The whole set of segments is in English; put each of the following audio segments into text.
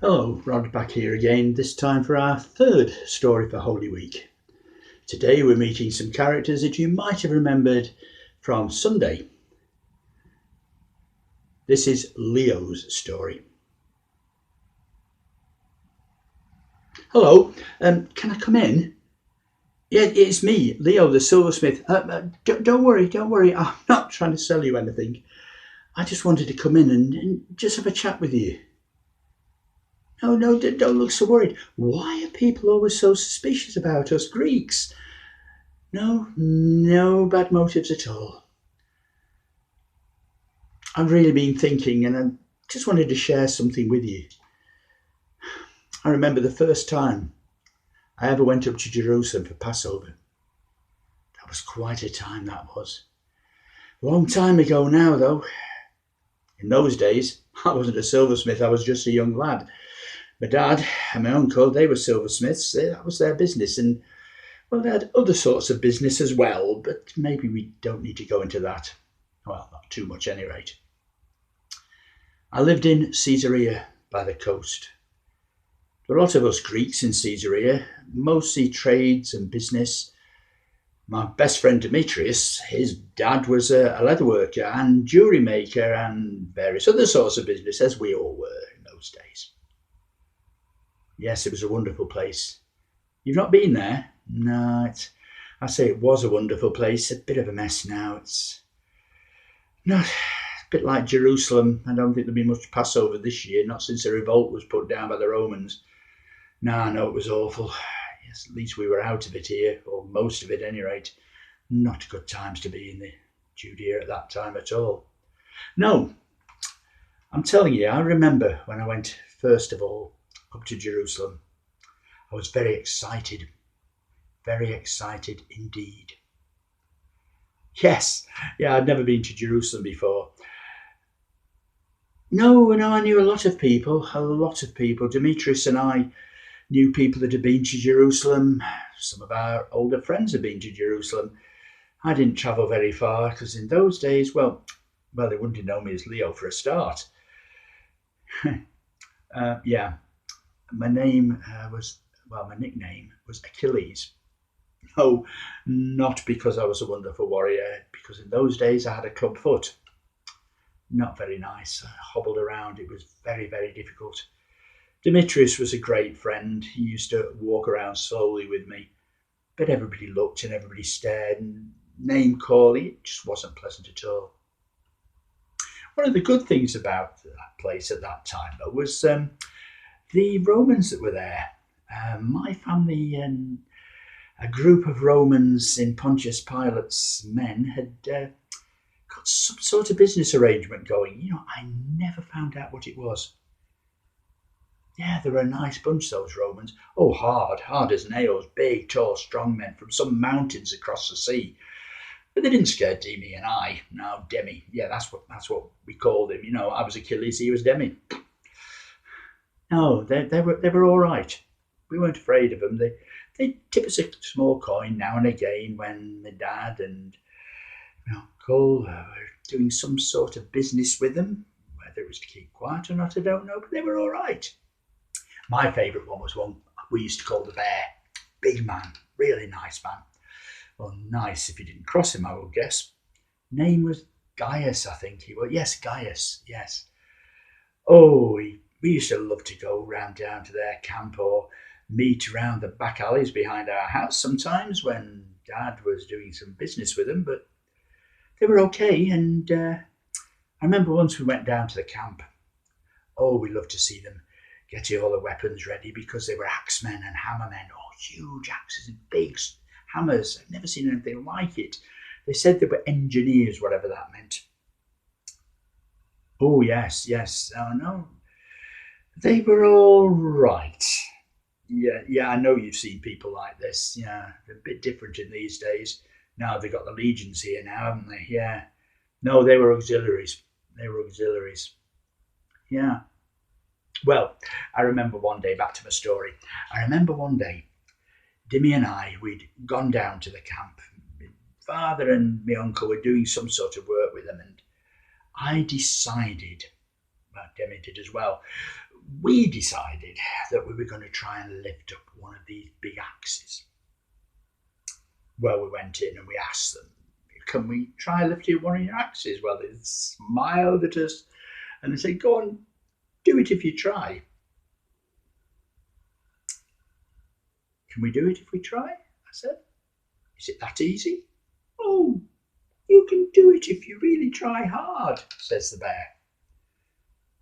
Hello, Rod back here again, this time for our third story for Holy Week. Today we're meeting some characters that you might have remembered from Sunday. This is Leo's story. Hello, can I come in? Yeah, it's me, Leo the silversmith. Don't worry, I'm not trying to sell you anything. I just wanted to come in and just have a chat with you. No, don't look so worried. Why are people always so suspicious about us Greeks? No bad motives at all. I've really been thinking and I just wanted to share something with you. I remember the first time I ever went up to Jerusalem for Passover. That was quite a time, that was. A long time ago now, though. In those days, I wasn't a silversmith, I was just a young lad. My dad and my uncle, they were silversmiths, that was their business, and well, they had other sorts of business as well, but maybe we don't need to go into that. Well, not too much, at any rate. I lived in Caesarea by the coast. There were a lot of us Greeks in Caesarea, mostly trades and business. My best friend Demetrius, his dad was a leatherworker and jewellery maker and various other sorts of business, as we all were in those days. Yes, it was a wonderful place. You've not been there? No, I say it was a wonderful place. A bit of a mess now. It's not a bit like Jerusalem. I don't think there'll be much Passover this year, not since the revolt was put down by the Romans. No, it was awful. Yes, at least we were out of it here, or most of it, at any rate. Not good times to be in the Judea at that time at all. No, I'm telling you, I remember when I went first of all up to Jerusalem. I was very excited indeed. Yes, yeah, I'd never been to Jerusalem before. No, I knew a lot of people, Demetrius and I knew people that had been to Jerusalem. Some of our older friends had been to Jerusalem. I didn't travel very far because in those days, they wouldn't have known me as Leo for a start. Yeah, my name my nickname was Achilles. No, not because I was a wonderful warrior, because in those days I had a club foot. Not very nice. I hobbled around. It was very, very difficult. Demetrius was a great friend. He used to walk around slowly with me, but everybody looked and everybody stared and name calling. It just wasn't pleasant at all. One of the good things about that place at that time, though, was the Romans that were there. My family and a group of Romans in Pontius Pilate's men had got some sort of business arrangement going. I never found out what it was. Yeah, they were a nice bunch, those Romans. Oh, hard as nails, big, tall, strong men from some mountains across the sea. But they didn't scare Demi and I. No, Demi. Yeah, that's what we called him. I was Achilles, he was Demi. No, they were all right. We weren't afraid of them. They tip us a small coin now and again when my dad and Cole were doing some sort of business with them. Whether it was to keep quiet or not, I don't know, but they were all right. My favourite one was one we used to call the Bear. Big man, really nice man. Well, nice if you didn't cross him, I would guess. Name was Gaius, I think he was. Yes, Gaius, yes. Oh, we used to love to go round down to their camp or meet around the back alleys behind our house sometimes when Dad was doing some business with them, but they were okay. And I remember once we went down to the camp. Oh, we loved to see them getting all the weapons ready because they were axemen and hammermen. Oh, huge axes and big hammers. I've never seen anything like it. They said they were engineers, whatever that meant. Oh, yes. Oh, no. They were all right. Yeah, I know you've seen people like this. Yeah, they're a bit different in these days. Now they've got the legions here now, haven't they? Yeah. No, they were auxiliaries. Yeah. Well, I remember one day, back to my story. I remember one day, Dimmy and I, we'd gone down to the camp. My father and my uncle were doing some sort of work with them, and I decided, well, Demi did as well, we decided that we were going to try and lift up one of these big axes. Well, we went in and we asked them, can we try lifting one of your axes? Well, they smiled at us and they said, go on, do it if you try. Can we do it if we try? I said. Is it that easy? Oh, you can do it if you really try hard, says the bear.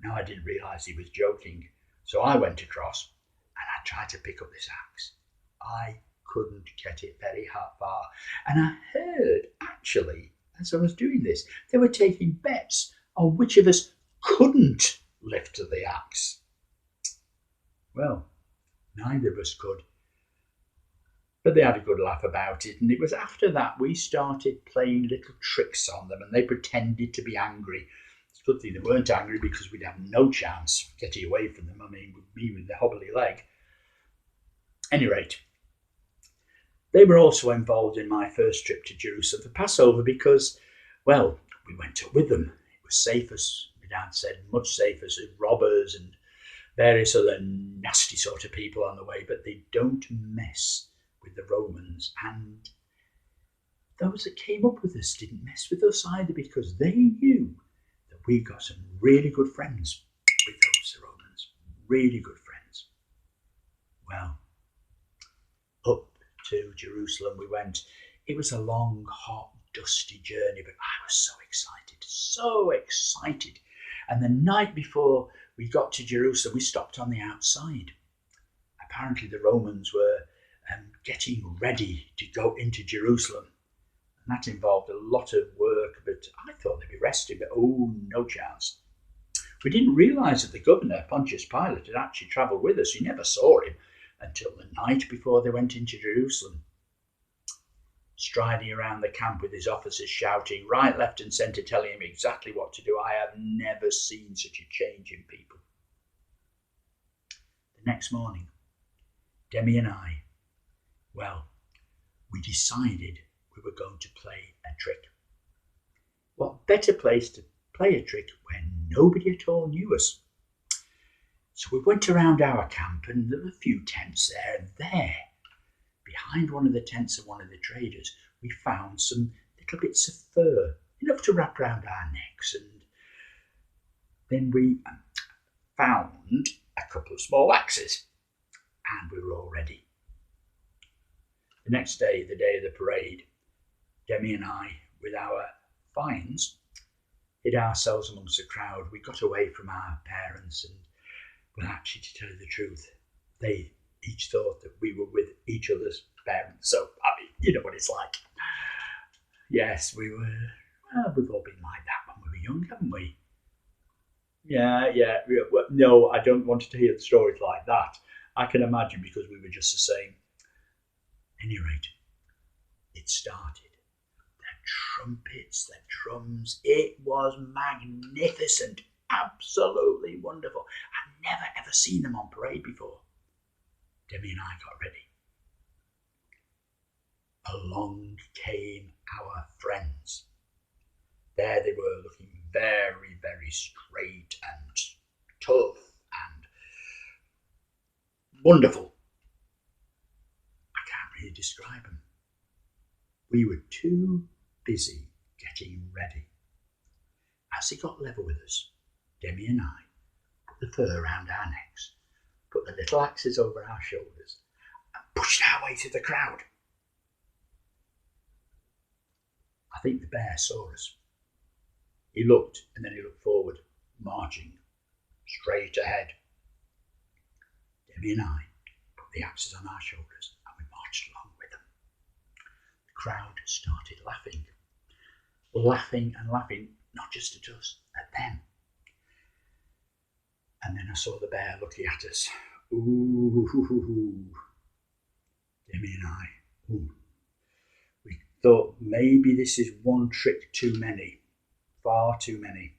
Now, I didn't realise he was joking, so I went across and I tried to pick up this axe. I couldn't get it very far, and I heard, actually, as I was doing this, they were taking bets on which of us couldn't lift the axe. Well, neither of us could, but they had a good laugh about it, and it was after that we started playing little tricks on them, and they pretended to be angry. It's a good thing they weren't angry, because we'd have no chance getting away from them. I mean, with me with the hobbly leg. At any rate, they were also involved in my first trip to Jerusalem for Passover because, well, we went up with them. It was safe, as my dad said, much safer as robbers and various other nasty sort of people on the way, but they don't mess with the Romans. And those that came up with us didn't mess with us either, because they knew that we got some really good friends with those Romans. Really good friends. Well, up to Jerusalem we went. It was a long, hot, dusty journey, but I was so excited. And the night before we got to Jerusalem, we stopped on the outside. Apparently the Romans were getting ready to go into Jerusalem. And that involved a lot of work, but I thought they'd be resting, but oh, no chance. We didn't realise that the governor, Pontius Pilate, had actually travelled with us. We never saw him until the night before they went into Jerusalem, striding around the camp with his officers shouting right, left and centre, telling him exactly what to do. I have never seen such a change in people. The next morning, Demi and I, well, we decided we were going to play a trick. What better place to play a trick when nobody at all knew us? So we went around our camp, and there were a few tents there, and there, behind one of the tents of one of the traders, we found some little bits of fur, enough to wrap around our necks, and then we found a couple of small axes, and we were all ready. The next day, the day of the parade, Demi and I, with our fines, hid ourselves amongst the crowd. We got away from our parents, and, well, actually, to tell you the truth, they each thought that we were with each other's parents. So, I mean, you know what it's like. Yes, we were, well, we've all been like that when we were young, haven't we? Yeah. Well, no, I don't want to hear stories like that. I can imagine, because we were just the same. At any rate, it started. The trumpets, the drums, it was magnificent, absolutely wonderful. I'd never ever seen them on parade before. Demi and I got ready. Along came our friends. There they were, looking very, very straight and tough and wonderful. I can't really describe them. We were too busy getting ready. As they got level with us, Demi and I put the fur around our necks, put the little axes over our shoulders, and pushed our way through the crowd. I think the bear saw us. He looked, and then he looked forward, marching straight ahead. Demi and I put the axes on our shoulders, and we marched along with them. The crowd started laughing, not just at us, at them. And then I saw the bear looking at us. Ooh, Demi and I, we thought maybe this is one trick too many, far too many.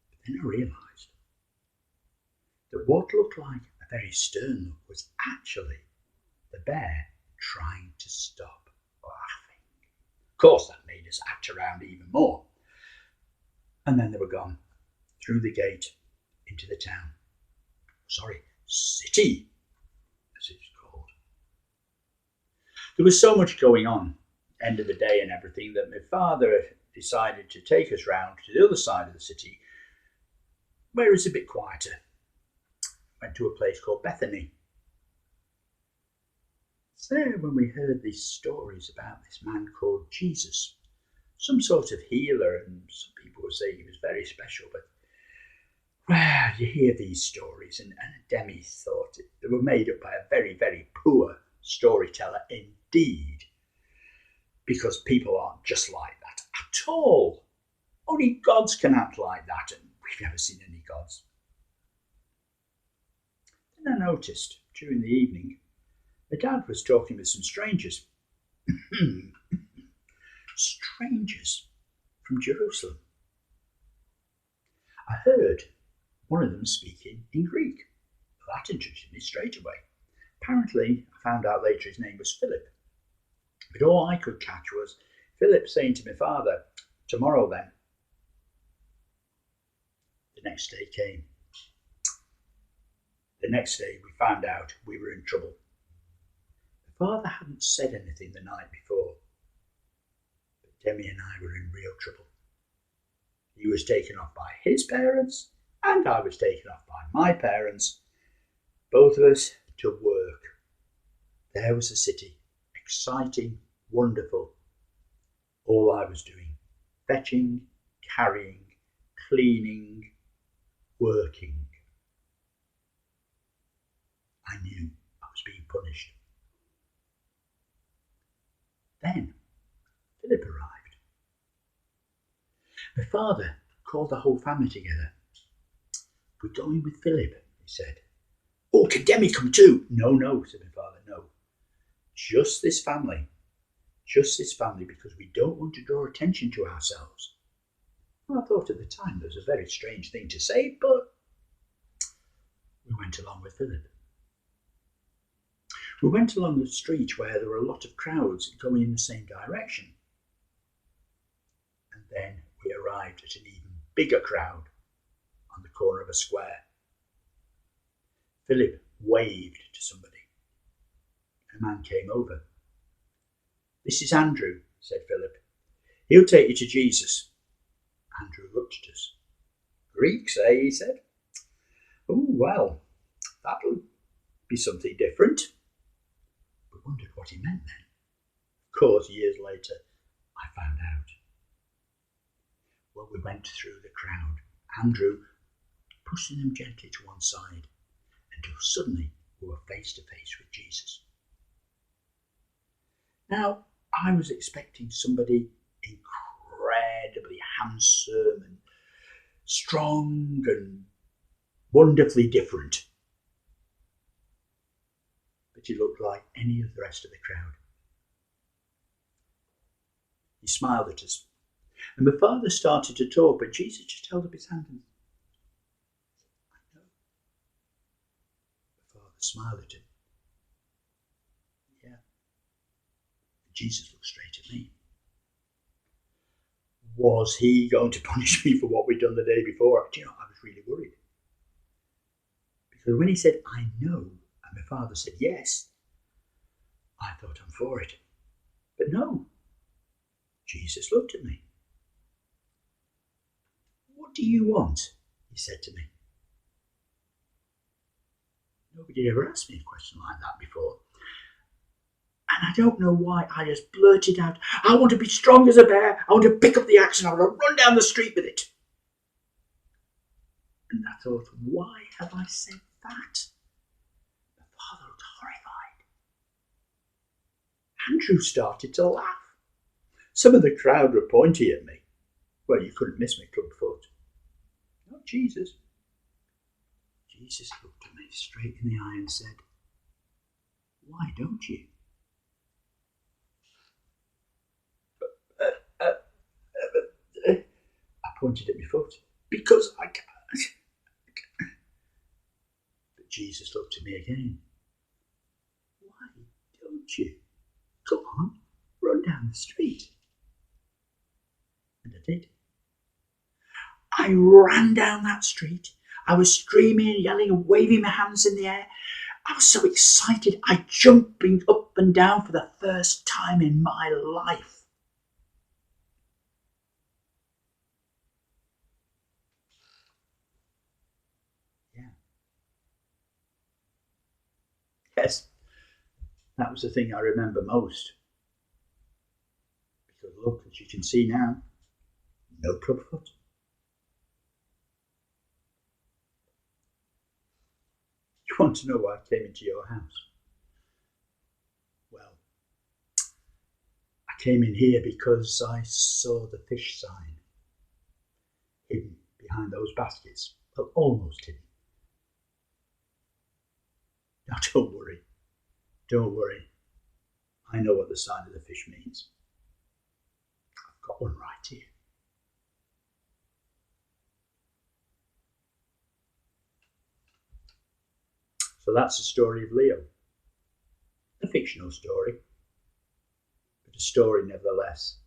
But then I realised that what looked like a very stern look was actually the bear trying to stop laughing. Of course, that made us act around even more. And then they were gone through the gate into the town. Sorry, city, as it's called. There was so much going on, end of the day and everything, that my father decided to take us round to the other side of the city, where it's a bit quieter. Went to a place called Bethany. It's there when we heard these stories about this man called Jesus, some sort of healer, and some people would say he was very special, but well, you hear these stories, and Demi thought they were made up by a very, very poor storyteller indeed, because people aren't just like that at all. Only gods can act like that, and we've never seen any gods. Then I noticed during the evening, my dad was talking with some strangers. Strangers from Jerusalem. I heard one of them speaking in Greek. That interested me straight away. Apparently, I found out later his name was Philip. But all I could catch was Philip saying to my father, "Tomorrow then." The next day came. The next day we found out we were in trouble. My father hadn't said anything the night before, but Demi and I were in real trouble. He was taken off by his parents, and I was taken off by my parents, both of us to work. There was a city, exciting, wonderful. All I was doing, fetching, carrying, cleaning, working. I knew I was being punished. Then Philip arrived. My father called the whole family together. "We're going with Philip," he said. "Oh, can Demi come too?" No, said my father, no. Just this family, because we don't want to draw attention to ourselves. Well, I thought at the time that was a very strange thing to say, but we went along with Philip. We went along the street where there were a lot of crowds going in the same direction. And then we arrived at an even bigger crowd on the corner of a square. Philip waved to somebody. A man came over. "This is Andrew," said Philip. "He'll take you to Jesus." Andrew looked at us. "Greeks, eh?" he said. "Oh, well, that'll be something different." We wondered what he meant then. Of course, years later, I found out. Well, we went through the crowd, Andrew pushing them gently to one side, until suddenly we were face to face with Jesus. Now, I was expecting somebody incredibly handsome and strong and wonderfully different. But he looked like any of the rest of the crowd. He smiled at us, and my father started to talk, but Jesus just held up his hand and said, "I know." My father smiled at him. "Yeah." And Jesus looked straight at me. Was he going to punish me for what we'd done the day before? Do you know, I was really worried. Because when he said, "I know," and my father said, "Yes," I thought, I'm for it. But no. Jesus looked at me. "What do you want?" he said to me. Nobody ever asked me a question like that before. And I don't know why I just blurted out, "I want to be strong as a bear. I want to pick up the axe and I want to run down the street with it." And I thought, why have I said that? My father looked horrified. Andrew started to laugh. Some of the crowd were pointing at me. Well, you couldn't miss my clubfoot. Not Jesus. Jesus looked at me straight in the eye and said, "Why don't you?" I pointed at my foot. "Because I can't." But Jesus looked at me again. "Why don't you? Come on, run down the street." And I did. I ran down that street. I was screaming, yelling, and waving my hands in the air. I was so excited, I jumping up and down for the first time in my life. Yeah. Yes, that was the thing I remember most. Because look, as you can see now, no clubfoot. You want to know why I came into your house? Well, I came in here because I saw the fish sign hidden behind those baskets. Well, almost hidden. Now, don't worry. Don't worry. I know what the sign of the fish means. I've got one right here. So that's the story of Leo. A fictional story, but a story nevertheless,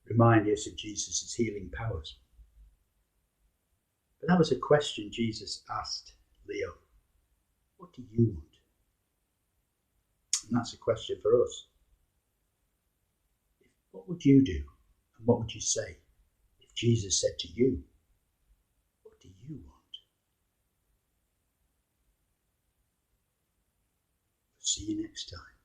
reminding us of Jesus' healing powers. But that was a question Jesus asked Leo. What do you want? And that's a question for us. What would you do? And what would you say if Jesus said to you, what do you want? See you next time.